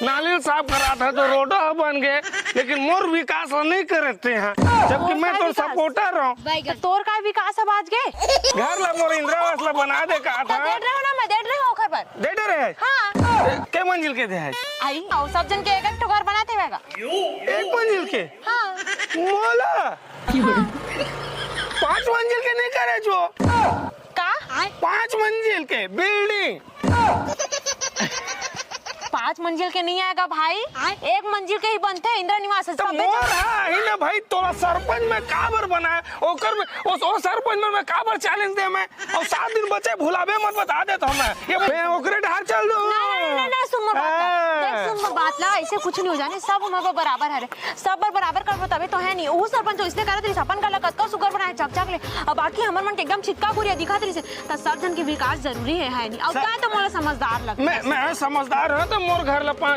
नाली साफ करा था तो रोड बन गए, लेकिन मोर विकास नहीं करते हैं, जबकि मैं तो सपोर्टर हूँ। तोर का विकास अब आज के घर ला मोर इंदिरा आवास ला बना दे कहा था। देख रहे हो ना, मैं देख रही हूँ ओखर पर। दे दे रहे हाँ के मंजिल के थे है? आई और सब जन के एक घर बनाते हुएगा। एक मंजिल के हाँ मोला 5 मंजिल के नहीं करे जो का 5 मंजिल के बिल्डिंग 5 मंजिल के नहीं आएगा भाई, 1 मंजिल के ही बनते हैं इंदिरा निवास। तो मोर है ना भाई, तोला सरपंच में काबर बनाए ओकर में ओ सरपंच में मैं काबर चैलेंज दे मैं, और 7 दिन बचे भुलावे मत बता दे तो मैं ये ओकरे ढार चल दो। ना सुन मोर बात, देख सुन मोर बात ला, ऐसे कुछ नहीं हो जाने, सब हम बराबर है रे, सब बराबर करबो तबे तो है नहीं। वो सरपंच तो इसने करत रही अपन का कतका सुगर बनाए चक ले, अब बाकी हमर मन के एकदम छिटका गुरिया दिखात रही से, त सब जन के विकास जरूरी है नहीं। अब का तो मोला समझदार लग मैं समझदार हूं तो मोर घर ला 5